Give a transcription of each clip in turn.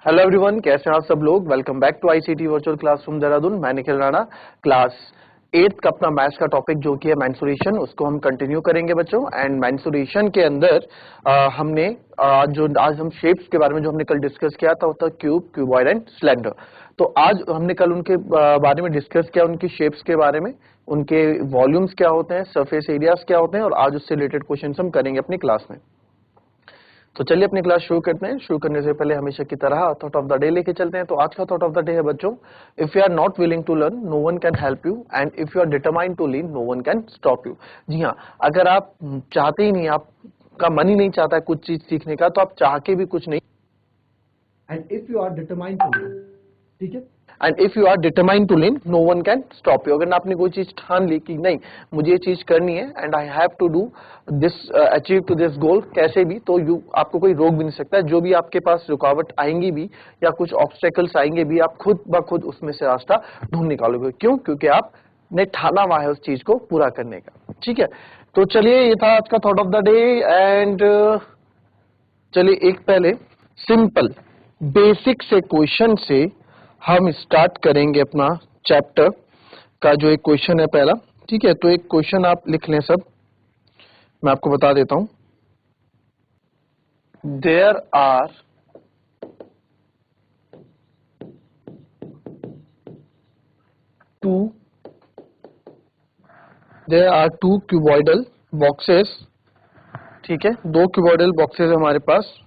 Hello everyone, कैसे हैं आप सब लोग। Welcome back to ICT virtual classroom Dehradun. मैं निखिल राणा। क्लास 8 का अपना मैथ्स का टॉपिक जो कि है मेंसुरेशन, उसको हम कंटिन्यू करेंगे बच्चों। एंड मेंसुरेशन के अंदर हमने आज हम शेप्स के बारे में जो हमने कल डिस्कस किया था, वो था क्यूब, क्यूबॉइड एंड सिलेंडर। तो आज हमने कल उनके बारे में डिस्कस किया, उनकी शेप्स के बारे में, उनके वॉल्यूम्स क्या होते हैं, सरफेस एरियाज क्या होते हैं, और आज उससे रिलेटेड क्वेश्चन हम करेंगे अपनी क्लास में। तो चलिए अपनी क्लास शुरू करते हैं। शुरू करने से पहले हमेशा की तरह थॉट ऑफ द डे लेके चलते हैं। तो आज का थॉट ऑफ द डे है बच्चों, if you are not willing to learn, no one can help you, and if you are determined to learn, no one can stop you. जी हाँ, अगर आप चाहते ही नहीं, आपका मन ही नहीं चाहता है कुछ चीज सीखने का, तो आप चाह के भी कुछ नहीं। And if you are determined to learn, ठीक है, and if you are determined to learn, no one can stop you. अगर आपने कोई चीज ठान ली कि नहीं मुझे ये चीज करनी है, and I have to do this, achieve to this goal, कैसे भी, तो आपको कोई रोक भी नहीं सकता। जो भी आपके पास रुकावट आएंगी भी या कुछ ऑब्स्टेकल्स आएंगे भी, आप खुद ब खुद उसमें से रास्ता ढूंढ निकालोगे। क्यों? क्योंकि आपने ठाना हुआ है उस चीज को पूरा करने का। ठीक है, तो चलिए ये था आज का thought of the day. And चलिए एक पहले सिंपल बेसिक से क्वेश्चन से हम स्टार्ट करेंगे अपना चैप्टर का। जो एक क्वेश्चन है पहला, ठीक है, तो एक क्वेश्चन आप लिख लें सब, मैं आपको बता देता हूं। There are two cuboidal boxes, ठीक है, दो क्यूबॉइडल बॉक्सेस हमारे पास,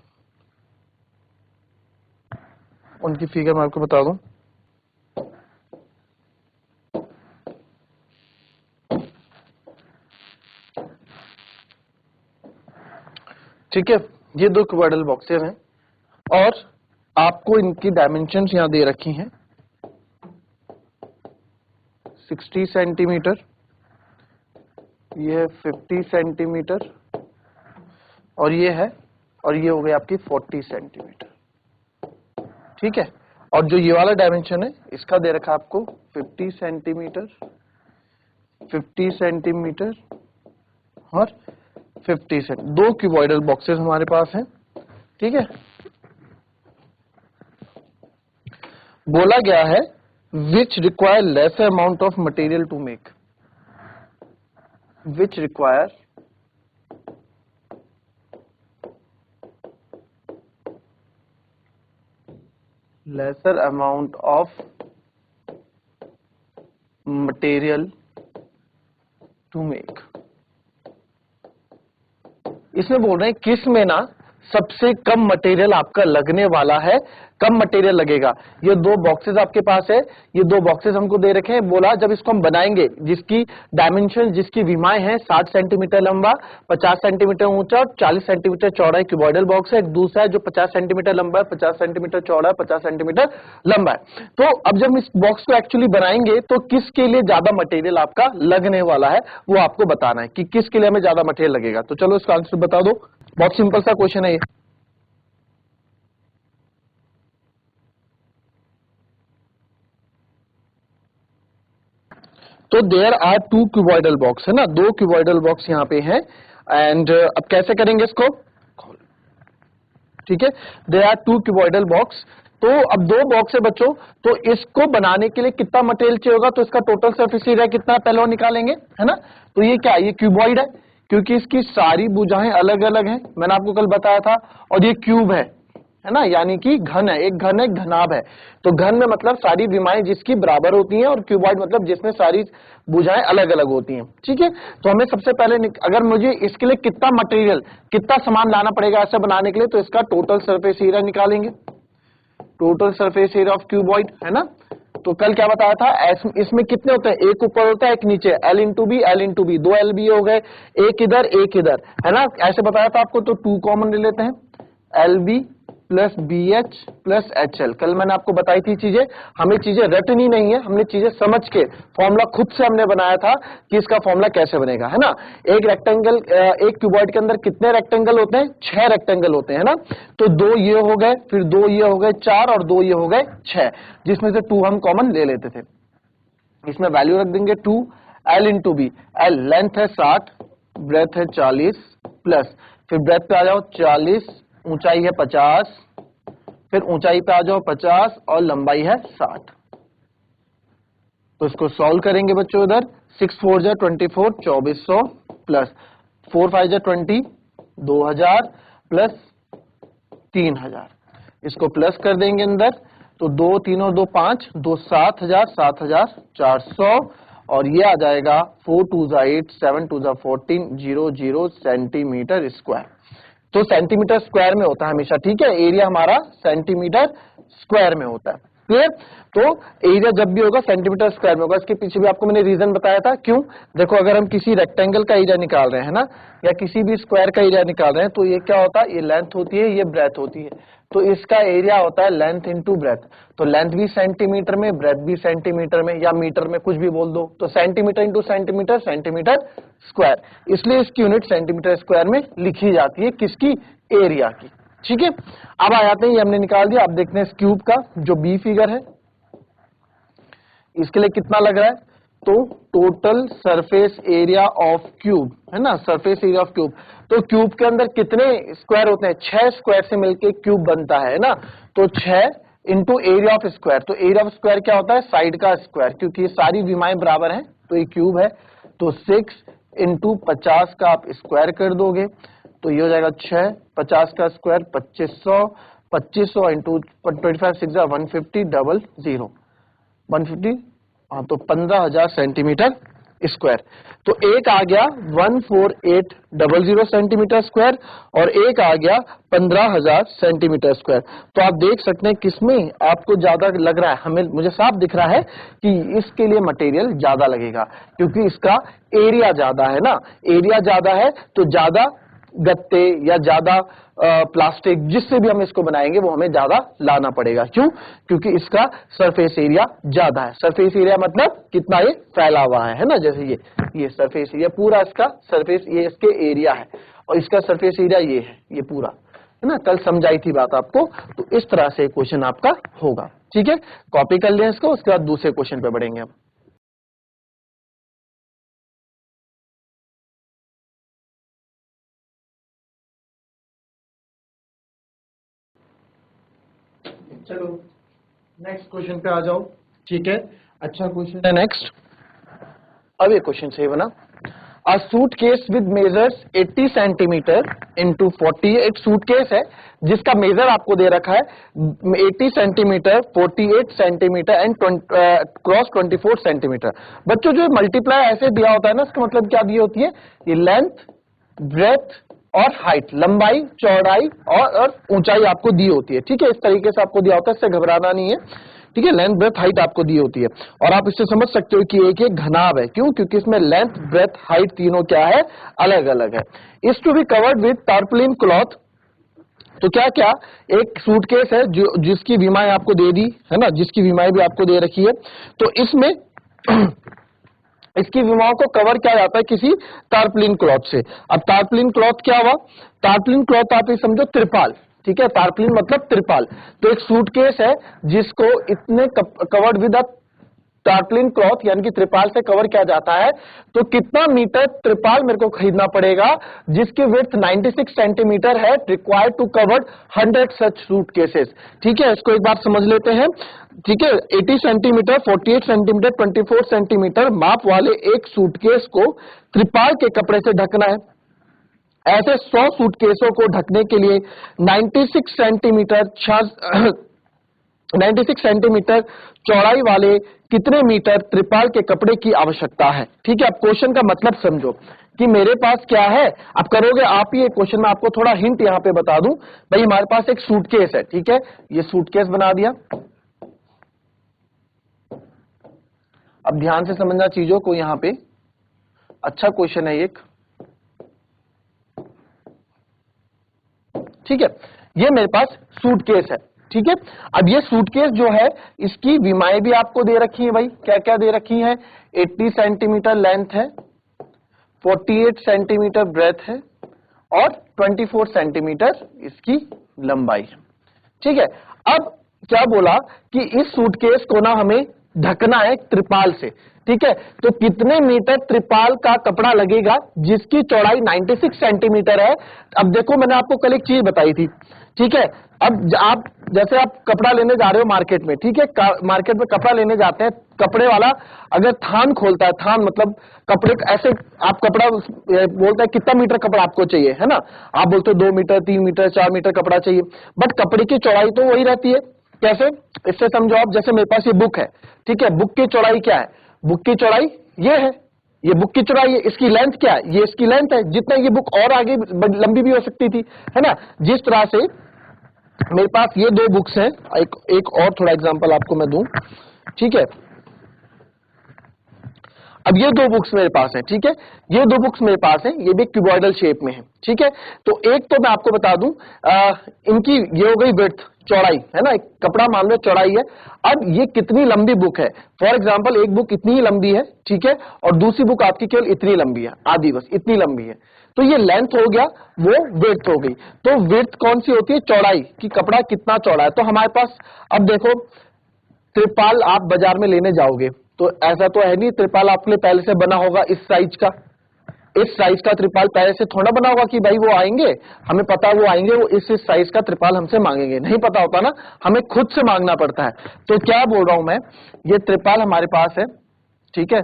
उनकी फिगर मैं आपको बता दूं। ठीक है, ये दो क्यूबॉइडल बॉक्सेस हैं और आपको इनकी डायमेंशंस यहां दे रखी हैं। 60 सेंटीमीटर, ये है 50 सेंटीमीटर, और ये है, और ये हो गई आपकी 40 सेंटीमीटर। ठीक है, और जो ये वाला डायमेंशन है इसका दे रखा आपको 50 सेंटीमीटर, 50 सेंटीमीटर और 50 सेंटीमीटर। दो क्यूबॉइडल बॉक्सेस हमारे पास हैं। ठीक है, बोला गया है which require less amount of material to make, which require lesser amount of material to make। इसमें बोल रहे हैं किस में ना सबसे कम मटेरियल आपका लगने वाला है, कम मटेरियल लगेगा। ये दो बॉक्सेस आपके पास है, ये दो बॉक्सेस हमको दे रखे हैं। बोला जब इसको हम बनाएंगे, जिसकी डायमेंशन, जिसकी विमाएं हैं 60 सेंटीमीटर लंबा, 50 सेंटीमीटर ऊंचा और 40 सेंटीमीटर चौड़ा क्यूबॉइडल बॉक्स है। एक दूसरा है जो 50 सेंटीमीटर लंबा है, 50 सेंटीमीटर चौड़ा है, 50 सेंटीमीटर लंबा है। तो अब जब इस बॉक्स को एक्चुअली बनाएंगे तो किसके लिए ज्यादा मटेरियल आपका लगने वाला है, वो आपको बताना है कि किसके लिए हमें ज्यादा मटेरियल लगेगा। तो चलो इसका आंसर बता दो। बहुत सिंपल सा क्वेश्चन है ये। तो there are two cuboidal box है ना, दो क्यूबॉइडल बॉक्स यहाँ पे हैं। एंड अब कैसे करेंगे इसको, ठीक है, there are two cuboidal box. तो अब दो बॉक्स है बच्चों, तो इसको बनाने के लिए कितना मटेरियल चाहिए होगा, तो इसका टोटल सरफेस एरिया कितना पहले वो निकालेंगे, है ना। तो ये क्या, ये क्यूबॉइड है क्योंकि इसकी सारी भुजाएं अलग अलग हैं, मैंने आपको कल बताया था। और ये क्यूब है ना, यानी कि घन है, एक घन है, एक घनाभ है। तो घन में मतलब सारी विमाएं जिसकी बराबर होती हैं, और क्यूबॉइड मतलब जिसमें सारी भुजाएं अलग अलग होती हैं। ठीक है, तो हमें सबसे पहले अगर मुझे इसके लिए कितना मटेरियल, कितना सामान लाना पड़ेगा ऐसा बनाने के लिए, तो इसका टोटल सरफेस एरिया निकालेंगे, total surface area of cuboid, है ना। तो कल क्या बताया था, इसमें कितने होते हैं, एक ऊपर होता है एक नीचे, l into b, l into b, दो एल बी हो गए, एक इधर एक इधर, है ना, ऐसे बताया था आपको। तो टू कॉमन ले लेते हैं, l b plus b h plus h l. कल मैंने आपको बताई थी चीजें, हमें चीजें रटनी नहीं है, हमने चीजें समझ के फॉर्मूला खुद से हमने बनाया था कि इसका फॉर्मूला कैसे बनेगा, है ना। एक रेक्टेंगल, एक क्यूबॉइड के अंदर कितने रेक्टेंगल होते हैं, 6 रेक्टेंगल होते हैं ना। तो दो ये हो गए, फिर दो ये हो गए 4, और दो ये हो गए 6, जिसमें से 2 हम कॉमन ले लेते थे। इसमें वैल्यू रख देंगे 2, l into b. L length है 60, ब्रेथ है 40, प्लस फिर ब्रेथ पे आ जाओ 40, ऊंचाई है 50, फिर ऊंचाई पे आ जाओ 50 और लंबाई है 60। तो इसको सॉल्व करेंगे बच्चों, इधर 6 4 जा 24 2400 प्लस 4 5 जा 20 2000 प्लस 3000, इसको प्लस कर देंगे अंदर, तो 2 3 और 2 5 2 7000 7400 और ये आ जाएगा 4 2 जा 8 7 2 जा 14 00 सेंटीमीटर स्क्वायर। तो सेंटीमीटर स्क्वायर में होता है हमेशा, ठीक है, एरिया हमारा सेंटीमीटर स्क्वायर में होता है, क्लियर। तो एरिया जब भी होगा सेंटीमीटर स्क्वायर में होगा। इसके पीछे भी आपको मैंने रीजन बताया था, क्यों, देखो अगर हम किसी रेक्टेंगल का एरिया निकाल रहे हैं ना, या किसी भी स्क्वायर का एरिया निकाल रहे हैं, तो ये क्या होता है, ये लेंथ होती है, ये ब्रेथ होती है, तो इसका एरिया होता है लेंथ इंटू ब्रेथ। तो लेंथ भी सेंटीमीटर में, ब्रेथ भी सेंटीमीटर में, या मीटर में, कुछ भी बोल दो, तो centimetre into centimetre, centimetre square, इसलिए इसकी यूनिट सेंटीमीटर स्क्वायर में लिखी जाती है, किसकी, एरिया की, ठीक है। अब आ जाते हैं, ये हमने निकाल दिया। अब देखते हैं इस क्यूब का जो बी फिगर है, इसके लिए कितना लग रहा है, तो total surface area of cube है ना, सरफेस एरिया ऑफ क्यूब। तो क्यूब के अंदर कितने स्क्वायर होते हैं, 6 स्क्वायर से मिलके क्यूब बनता है ना, तो 6 इंटू एरिया ऑफ स्क्वायर। तो एरिया ऑफ स्क्वायर क्या होता है, साइड का स्क्वायर, क्योंकि ये सारी विमाएं बराबर हैं, तो ये क्यूब है, तो 6 इंटू 50 का आप स्क्वायर कर दोगे, तो ये हो जाएगा 6, 50 का स्क्वायर 2500, 2500 इंटू 25 6 150 00 150, हाँ, तो 15,000 सेंटीमीटर स्क्वायर। तो एक आ गया 14800 सेंटीमीटर स्क्वायर और एक आ गया 15,000 सेंटीमीटर स्क्वायर। तो आप देख सकते हैं किसमें आपको ज्यादा लग रहा है, हमें, मुझे साफ दिख रहा है कि इसके लिए मटेरियल ज्यादा लगेगा, क्योंकि इसका एरिया ज्यादा है ना, एरिया ज्यादा है तो ज्यादा गत्ते या ज्यादा प्लास्टिक जिससे भी हम इसको बनाएंगे वो हमें ज्यादा लाना पड़ेगा, क्यों, क्योंकि इसका सरफेस एरिया ज्यादा है। सरफेस एरिया मतलब कितना ये फैला हुआ है ना, जैसे ये सरफेस एरिया पूरा, इसका सरफेस, ये इसके एरिया है और इसका सरफेस एरिया ये है, ये पूरा है ना, कल समझाई थी बात आपको। तो इस तरह से क्वेश्चन आपका होगा, ठीक है, कॉपी कर लें इसको, उसके बाद दूसरे क्वेश्चन पे बढ़ेंगे हम। चलो नेक्स्ट क्वेश्चन पे आ जाओ, ठीक है, अच्छा क्वेश्चन है नेक्स्ट। अब ये क्वेश्चन सही बना, a suitcase with measures 80 centimetre into 40, एक सूटकेस है जिसका मेजर आपको दे रखा है 80 centimetre, 48 centimetre and cross 24 centimetre. बच्चों जो मल्टीप्लाई ऐसे दिया होता है ना, इसका मतलब क्या दी होती है, ये लेंथ, ब्रेथ और हाइट, लंबाई, चौड़ाई और ऊंचाई आपको दी होती है, ठीक है, इस तरीके से आपको दिया होता है, इससे घबराना नहीं है, ठीक है। लेंथ, ब्रेथ, हाइट आपको दी होती है और आप इससे समझ सकते हो कि एक घनाभ है, क्यों, क्योंकि इसमें लेंथ, ब्रेथ, हाइट तीनों क्या है, अलग अलग है। Is to be covered with tarpaulin cloth. तो क्या क्या, एक सूटकेस है जो जिसकी विमाएं आपको दे दी है ना, जिसकी विमाएं भी आपको दे रखी है, तो इसमें इसकी विमाओं को कवर किया जाता है किसी टारपोलिन क्लॉथ से। अब टारपोलिन क्लॉथ क्या हुआ, टारपोलिन क्लॉथ आप ये समझो त्रिपाल, ठीक है, टारपोलिन मतलब त्रिपाल। तो एक सूटकेस है जिसको इतने कवर्ड विद टारपोलिन क्लॉथ यानी कि त्रिपाल से कवर किया जाता है, तो कितना मीटर त्रिपाल मेरे को खरीदना पड़ेगा जिसकी विड्थ 96 सेंटीमीटर है, required to cover 100 such suitcases, ठीक है। इसको एक बार समझ लेते हैं, ठीक है। 80 सेंटीमीटर, 48 सेंटीमीटर, 24 सेंटीमीटर माप वाले एक सूटकेस को त्रिपाल के कपड़े से ढकना है। ऐसे 100 सूटकेसों को ढकने के लिए 96 सेंटीमीटर 96 सेंटीमीटर चौड़ाई वाले कितने मीटर त्रिपाल के कपड़े की आवश्यकता है, ठीक है। अब क्वेश्चन का मतलब समझो कि मेरे पास क्या है, अब करोगे आप ही, क्वेश्चन में आपको थोड़ा हिंट यहां पे बता दूं, भाई हमारे पास एक सूटकेस है, ठीक है, ये सूटकेस बना दिया। अब ध्यान से समझना चीजों को, यहां पे अच्छा क्वेश्चन है एक, ठीक है, ये मेरे पास सूटकेस है, ठीक है। अब ये सूटकेस जो है इसकी विमाएं भी आपको दे रखी है, भाई क्या क्या दे रखी है, 80 सेंटीमीटर लेंथ है, 48 सेंटीमीटर ब्रेथ है और 24 सेंटीमीटर इसकी लंबाई है, ठीक है। अब क्या बोला कि इस सूटकेस को ना हमें ढकना है त्रिपाल से, ठीक है। तो कितने मीटर त्रिपाल का कपड़ा लगेगा जिसकी चौड़ाई 96 सेंटीमीटर है। अब देखो मैंने आपको कल एक चीज बताई थी, ठीक है। अब आप जैसे आप कपड़ा लेने जा रहे हो मार्केट में, ठीक है, मार्केट में कपड़ा लेने जाते हैं, कपड़े वाला अगर थान खोलता है, थान मतलब कपड़े ऐसे, आप कपड़ा बोलता है कितना मीटर कपड़ा आपको चाहिए, है ना, आप बोलते हो 2 मीटर 3 मीटर 4 मीटर कपड़ा चाहिए, बट कपड़े की चौड़ाई तो वही रहती है। कैसे, इससे समझो आप, जैसे मेरे पास ये बुक है, ठीक है, बुक की चौड़ाई क्या है, बुक की चौड़ाई ये है, ये बुक की चौड़ाई है, इसकी लेंथ क्या है, ये इसकी लेंथ है, जितना ये बुक और आगे लंबी भी हो सकती थी, है ना। जिस तरह से मेरे पास ये 2 बुक्स हैं, एक और थोड़ा एग्जांपल आपको मैं दूं, ठीक है। अब ये 2 बुक्स मेरे पास हैं, ठीक है, ये 2 बुक्स मेरे पास हैं, ये भी क्यूबॉइडल शेप में है, ठीक है। तो एक तो मैं आपको बता दूं, इनकी ये हो गई विड्थ, चौड़ाई, है ना, एक कपड़ा मान लो चौड़ाई है। अब ये कितनी लंबी बुक है, फॉर एग्जांपल एक बुक इतनी ही लंबी है, ठीक है, और दूसरी बुक आपकी केवल इतनी लंबी है, आधी बस इतनी लंबी है, तो ये लेंथ हो गया, वो विड्थ हो गई। तो विड्थ कौन सी होती है, चौड़ाई कि कपड़ा कितना चौड़ा है। तो हमारे पास, अब देखो त्रिपाल आप बाजार में लेने जाओगे तो ऐसा तो है नहीं त्रिपाल आपके लिए पहले से बना होगा इस साइज का, इस साइज का त्रिपाल पहले से थोड़ा बना होगा कि भाई वो आएंगे, हमें पता है वो आएंगे, वो इस साइज का त्रिपाल हमसे मांगेंगे, नहीं पता होता ना, हमें खुद से मांगना पड़ता है। तो क्या बोल रहा हूं मैं, ये त्रिपाल हमारे पास है, ठीक है।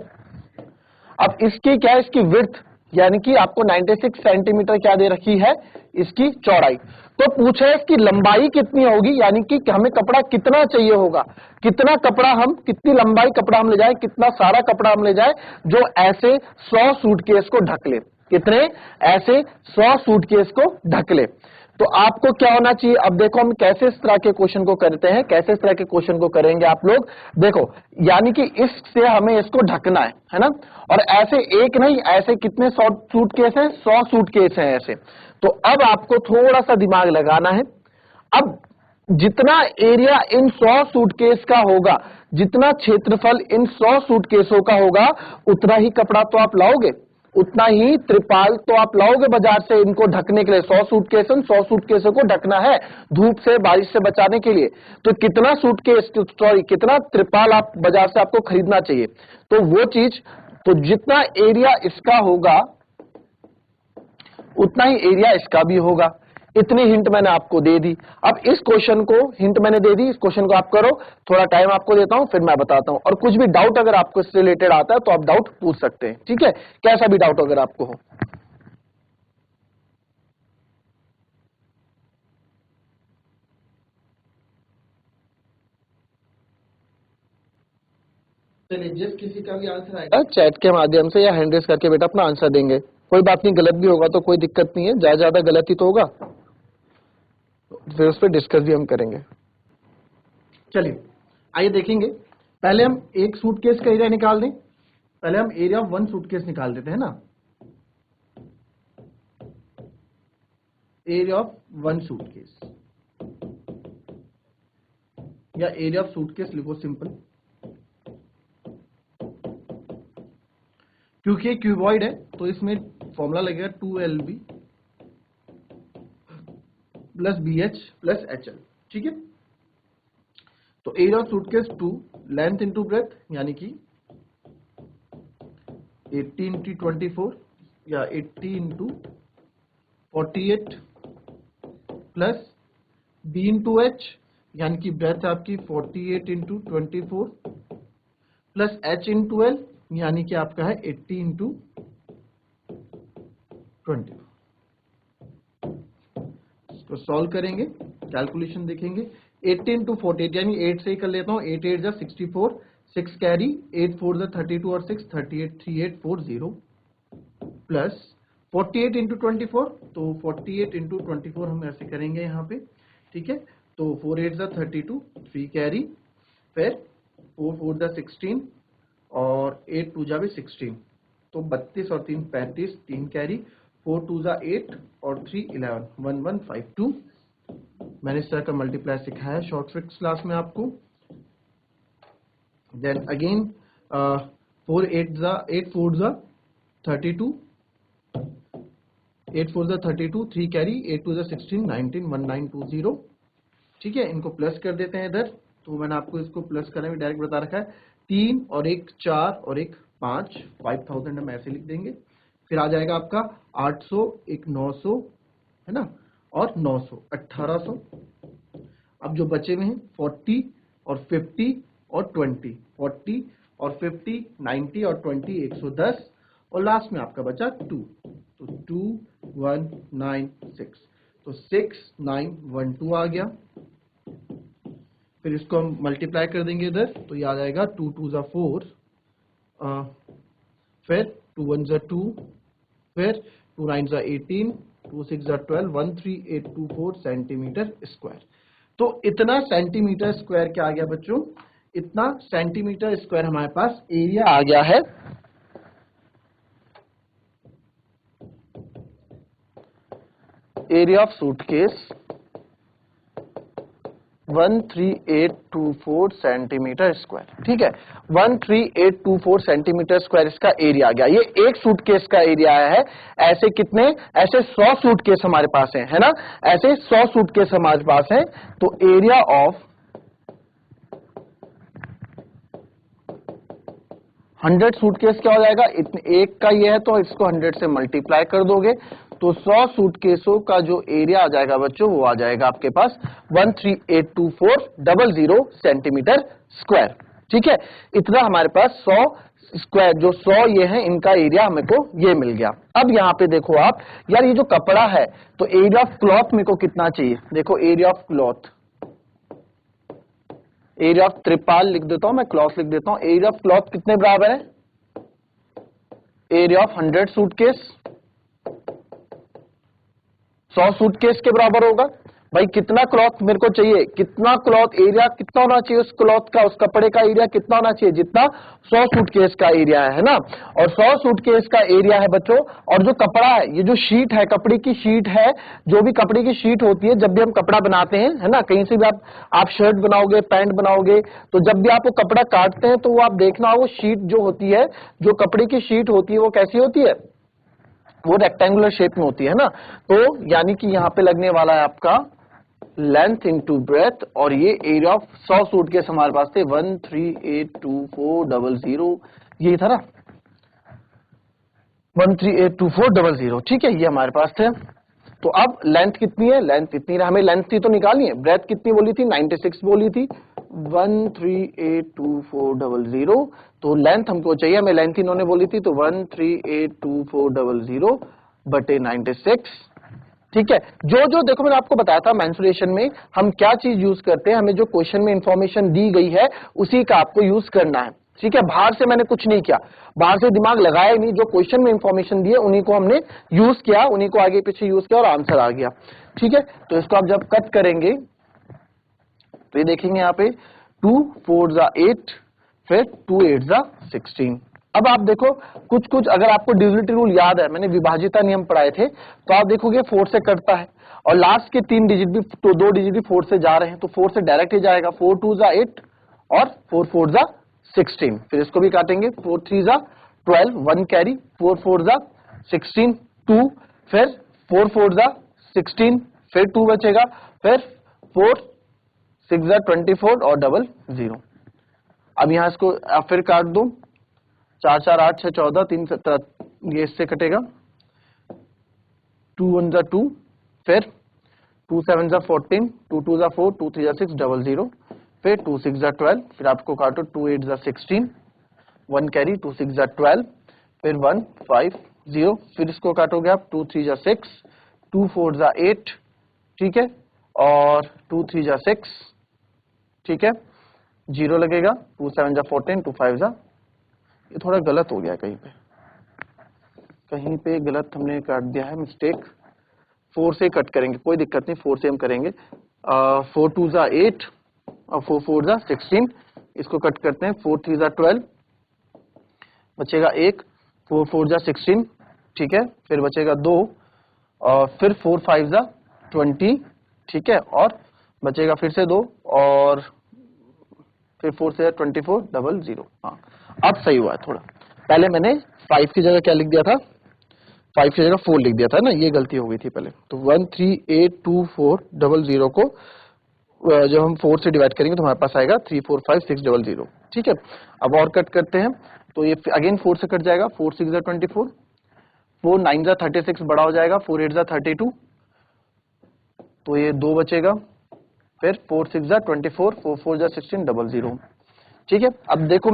अब इसकी क्या है, इसकी विड्थ यानी कि आपको 96 सेंटीमीटर क्या दे रखी है, इसकी चौड़ाई। तो पूछा है इसकी लंबाई कितनी होगी, यानी कि हमें कपड़ा कितना चाहिए होगा, कितना कपड़ा हम, कितनी लंबाई कपड़ा हम ले जाए, कितना सारा कपड़ा हम ले जाए जो ऐसे 100 सूटकेस को ढक ले, कितने, ऐसे 100 सूटकेस को ढक ले। तो आपको क्या होना चाहिए, अब देखो हम कैसे इस तरह के क्वेश्चन को करते हैं, कैसे इस तरह के क्वेश्चन को करेंगे आप लोग, देखो यानी कि इससे हमें इसको ढकना है ना, और ऐसे एक नहीं, ऐसे कितने 100 सूटकेस हैं, 100 सूटकेस हैं ऐसे। तो अब आपको थोड़ा सा दिमाग लगाना है। अब जितना एरिया इन 100 सूटकेस का होगा, जितना क्षेत्रफल इन 100 सूटकेसों का होगा, उतना ही कपड़ा तो आप लाओगे, उतना ही त्रिपाल तो आप लाओगे बाजार से इनको ढकने के लिए। 100 सूटकेस, 100 सूटकेसों को ढकना है धूप से बारिश से बचाने के लिए। तो कितना सूटकेस, सॉरी कितना त्रिपाल आप बाजार से आपको खरीदना चाहिए, तो वो चीज, तो जितना एरिया इसका होगा उतना ही एरिया इसका भी होगा। इतनी हिंट मैंने आपको दे दी। अब इस क्वेश्चन को हिंट मैंने दे दी, इस क्वेश्चन को आप करो, थोड़ा टाइम आपको देता हूं, फिर मैं बताता हूं। और कुछ भी डाउट अगर आपको इससे रिलेटेड आता है तो आप डाउट पूछ सकते हैं, ठीक है, कैसा भी डाउट अगर आपको हो। चलिए, जिस किसी का भी आंसर आएगा चैट के माध्यम से या हैंड रेज करके बेटा अपना आंसर देंगे, कोई बात नहीं, गलत भी होगा तो कोई दिक्कत नहीं है, ज्यादा गलत ही तो होगा, फिर उस पर डिस्कस भी हम करेंगे। चलिए आइए देखेंगे, पहले हम एक सूटकेस का एरिया निकाल दें, पहले हम एरिया ऑफ 1 सूटकेस निकाल देते हैं ना, एरिया ऑफ 1 सूटकेस या एरिया ऑफ सूटकेस लिखो सिंपल, क्योंकि ये क्यूबॉइड है तो इसमें फॉर्मूला लगेगा 2LB plus BH plus HL, ठीक है। तो area of suitcase 2, length into breadth यानी कि 80 इंटू 24 या 80 into 48 plus B into H यानी कि ब्रेथ आपकी 48 into 24 plus H into L यानी कि आपका है 80 इंटू 20। इसको सॉल्व करेंगे, कैलकुलेशन देखेंगे, 80 इंटू 48 यानी 8 से ही कर लेता हूँ, 8 8 जा 64, 6 कैरी, 8 4 जा 32 और 6 38 3840 प्लस 48 इंटू 24, तो 48 इंटू 24 हम ऐसे करेंगे यहाँ पे, ठीक है। तो 4 8 जा 32, 3 कैरी, फिर 4 4 जा 16 और 8 2 जा भी 16, तो 32 और 3 35, 3 कैरी, 4 2 जा 8 और 3 11, 1152। मैंने इस तरह का मल्टीप्लाई सिखाया है शॉर्ट ट्रिक्स क्लास में आपको। देन अगेन 4 8 जा 8 4 जा 32, 8 4 जा 32, 3 कैरी, 8 2 जा 16, 19 1920, ठीक है। इनको प्लस कर देते हैं इधर, तो मैंने आपको इसको प्लस करने में डायरेक्ट बता रखा है, 3 और एक 4 और एक 5, 5000 हम ऐसे लिख देंगे। फिर आ जाएगा आपका 800, एक 900 है ना, और 900, 1800। अब जो बचे हुए हैं 40 और 50 और 20, 40 और 50, 90 और 20, 110, और लास्ट में आपका बचा 2, तो 2196, तो 6912 आ गया। फिर इसको हम मल्टीप्लाई कर देंगे इधर, तो ये आ जाएगा 2 2 जा 4, फिर 2 1 जा 2, फिर 2 9 जा 18, 2 6 जा 12, 13824 सेंटीमीटर स्क्वायर। तो इतना सेंटीमीटर स्क्वायर क्या आ गया बच्चों, इतना सेंटीमीटर स्क्वायर हमारे पास एरिया आ गया है area of suitcase 13824 centimetre square. ठीक है, 13824 सेंटीमीटर स्क्वायर इसका एरिया आ गया। ये एक सूटकेस का एरिया है। ऐसे कितने, ऐसे 100 सूटकेस हमारे पास है ना, ऐसे 100 सूटकेस हमारे पास है। तो एरिया ऑफ 100 सूटकेस क्या हो जाएगा, एक का ये है तो इसको 100 से मल्टीप्लाई कर दोगे, तो 100 सूटकेसों का जो एरिया आ जाएगा बच्चों, वो आ जाएगा आपके पास 1382400 सेंटीमीटर स्क्वायर। ठीक है, इतना हमारे पास 100 स्क्वायर, जो 100 ये है, इनका एरिया हमें को ये मिल गया। अब यहाँ पे देखो आप, यार ये जो कपड़ा है, तो एरिया ऑफ क्लॉथ मेरे को कितना चाहिए, देखो area of cloth, area of त्रिपाल लिख देता हूं मैं, क्लॉथ लिख देता हूं। एरिया ऑफ क्लॉथ कितने बराबर है, एरिया ऑफ 100 सूटकेस 100 सूटकेस के बराबर होगा। भाई कितना क्लॉथ मेरे को चाहिए, कितना क्लॉथ एरिया कितना होना चाहिए उस क्लॉथ का, उस कपड़े का एरिया कितना होना चाहिए, जितना 100 सूटकेस का एरिया है ना। और 100 सूटकेस का एरिया है बच्चों, और जो कपड़ा है, ये जो शीट है, कपड़े की शीट है, जो भी कपड़े की शीट होती है, जब भी हम कपड़ा बनाते हैं है ना, कहीं से भी आप शर्ट बनाओगे, पैंट बनाओगे, तो जब भी आप वो कपड़ा काटते हैं, तो वो आप देखना, वो शीट जो होती है, जो कपड़े की शीट होती है, वो कैसी होती है, वो रेक्टेंगुलर शेप में होती है ना। तो यानी कि यहाँ पे लगने वाला है आपका लेंथ इंटू ब्रेथ, और ये एरिया ऑफ 100 सूटकेस हमारे पास थे 1382400, यही था ना, 1382400। ठीक है, ये हमारे पास थे। तो अब लेंथ कितनी है, लेंथ इतनी, हमें लेंथ थी तो निकालनी है। ब्रेथ कितनी बोली थी, 96 बोली थी, 1382400। तो लेंथ हमको चाहिए, हमें लेंथ इन्होंने बोली थी, तो 1382400 बटे 96। ठीक है, जो जो देखो मैंने आपको बताया था, मेंसुरेशन में हम क्या चीज यूज करते हैं, हमें जो क्वेश्चन में इंफॉर्मेशन दी गई है उसी का आपको यूज करना है। ठीक है, बाहर से मैंने कुछ नहीं किया, बाहर से दिमाग लगाया नहीं, जो क्वेश्चन में इंफॉर्मेशन दी है उन्हीं को हमने यूज किया, उन्हीं को आगे पीछे यूज किया और आंसर आ गया। ठीक है, तो इसको आप जब कट करेंगे तो ये देखेंगे यहाँ पे 2 4 जा 8, फिर 2 8 जा 16। अब आप देखो कुछ कुछ, अगर आपको डिविजिबिलिटी रूल याद है, मैंने विभाजिता नियम पढ़ाए थे, तो आप देखोगे 4 से कटता है, और लास्ट के 3 डिजिट भी, तो 2 डिजिट भी 4 से जा रहे हैं, तो 4 से डायरेक्ट ही जाएगा, 4 2 जा 8 और 4 4 जा 16। फिर इसको भी काटेंगे, 4 3 जा 12, 1 कैरी, 4 4 जा 16, 2, फिर 4 4 जा 16, फिर 2 बचेगा, फिर 4 6 जा 24 और 00। अब यहां इसको फिर काट दो, 4 4 8 6 14, 3 17, ये इससे कटेगा, 2 1 जा 2, फिर 2 7 जा 14, 2 2 जा 4, 2 3 जा 6, 00, फिर 2 6 जा 12, फिर आपको काटो, 2 8 जा 16, 1 कैरी, 2 6 जा 12, फिर 1 5 0, फिर इसको काटोगे आप, 2 3 जा 6, 2 4 जा 8, ठीक है, और 2 3 जा 6, ठीक है, 0 लगेगा, 2 7 जा 14, 2 5 जा, ये थोड़ा गलत हो गया, कहीं पे गलत हमने काट दिया है, मिस्टेक। 4 से कट करेंगे, कोई दिक्कत नहीं, 4 से हम करेंगे। 4 2 जा 8 और 4 4 जा 16, इसको कट करते हैं, 4 3 जा 12, बचेगा 1, 4 4 जा 16, ठीक है, फिर बचेगा 2, और फिर 4 5 जा 20, ठीक है, और बचेगा फिर से 2, और फिर 4 से 24 00। हाँ, अब सही हुआ है थोड़ा, पहले मैंने 5 की जगह क्या लिख दिया था, 5 की जगह 4 लिख दिया था ना, ये गलती हो गई थी पहले। तो 1382400 को जब हम 4 से डिवाइड करेंगे तो हमारे पास आएगा 345,600। ठीक है, अब और कट करते हैं तो ये अगेन 4 से कट जाएगा, 4 6 24, 4 9 36 बड़ा हो जाएगा, 4 8 32, तो ये 2 बचेगा, फिर 4 6 24, 4 4 16 00। ठीक है, अब देखो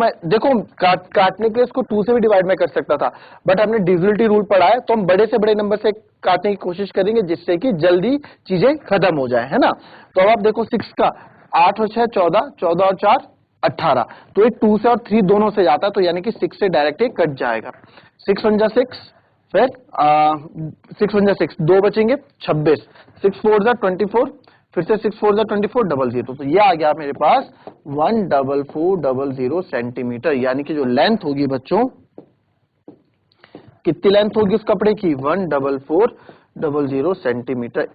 काटने के लिए इसको 2 से भी डिवाइड में कर सकता था, बट हमने डिविजिबिलिटी रूल पढ़ा है तो हम बड़े से बड़े नंबर से काटने की कोशिश करेंगे जिससे कि जल्दी चीजें खत्म हो जाए, है ना। तो अब आप देखो 6 का 8 और 6 14, 14 और 4 18, तो ये 2 से और 3 दोनों से जाता है, तो यानी कि 6 से डायरेक्ट ही कट जाएगा। 6 1 जा 6, फिर 6 1 जा 6, 2 बचेंगे 26, 6 4 जा 24, फिर से 6 4 जा 24 00, तो ये आ गया मेरे पास 14400 सेंटीमीटर, यानी कि जो लेंथ होगी बच्चों, कितनी लेंथ होगी उस कपड़े की, 14400 सेंटीमीटर।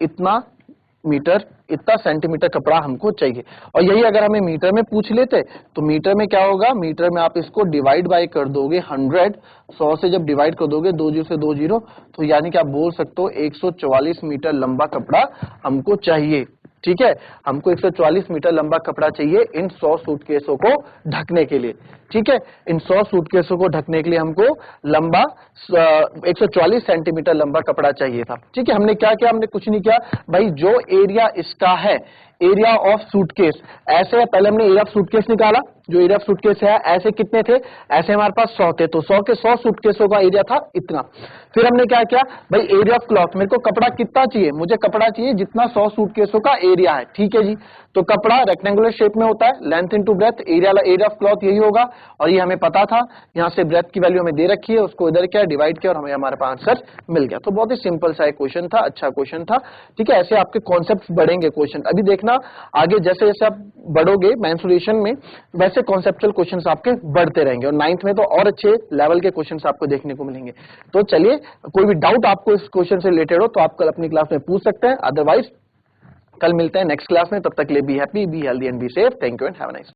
इतना सेंटीमीटर कपड़ा हमको चाहिए। और यही अगर हमें मीटर में पूछ लेते तो मीटर में क्या होगा, मीटर में आप इसको डिवाइड बाय कर दोगे 100 से जब डिवाइड कर दोगे 2 0 से 2 0, तो यानी कि आप बोल सकते हो 144 मीटर लंबा कपड़ा हमको चाहिए। ठीक है, हमको 144 मीटर लंबा कपड़ा चाहिए इन 100 सूटकेसों को ढकने के लिए। ठीक है, इन 100 सूटकेसों को ढकने के लिए हमको लंबा 144 सेंटीमीटर लंबा कपड़ा चाहिए था। ठीक है, हमने क्या किया, हमने कुछ नहीं किया भाई, जो एरिया इसका है, एरिया ऑफ सूटकेस, ऐसे पहले हमने एरिया ऑफ सूटकेस निकाला, जो एरिया ऑफ सूटकेस है ऐसे कितने थे, ऐसे हमारे पास 100 थे, तो 100 के 100 सूटकेसों का एरिया था इतना। फिर हमने क्या किया भाई, एरिया ऑफ क्लॉथ, मेरे को कपड़ा कितना चाहिए, मुझे कपड़ा चाहिए जितना 100 सूटकेसों का एरिया है। ठीक है जी, तो कपड़ा रेक्टेंगुलर शेप में होता है, length into breadth, area of cloth यही होगा, और ये हमें पता था, यहाँ से ब्रेथ की वैल्यू हमें दे रखी है, उसको इधर क्या डिवाइड किया और हमें हमारे पास आंसर मिल गया। तो बहुत ही सिंपल सा एक क्वेश्चन था, अच्छा क्वेश्चन था। ठीक है, ऐसे आपके कॉन्सेप्ट बढ़ेंगे क्वेश्चन, अभी देखना आगे जैसे जैसे आप बढ़ोगे मेंसुरेशन में, वैसे कॉन्सेप्चुअल क्वेश्चंस आपके बढ़ते रहेंगे, और 9th में तो और अच्छे लेवल के क्वेश्चंस आपको देखने को मिलेंगे। तो चलिए, कोई भी डाउट आपको इस क्वेश्चन से रिलेटेड हो तो आप कल अपनी क्लास में पूछ सकते हैं, अदरवाइज कल मिलते हैं नेक्स्ट क्लास में। तब तक के लिए be happy, be healthy and be safe. Thank you and have a nice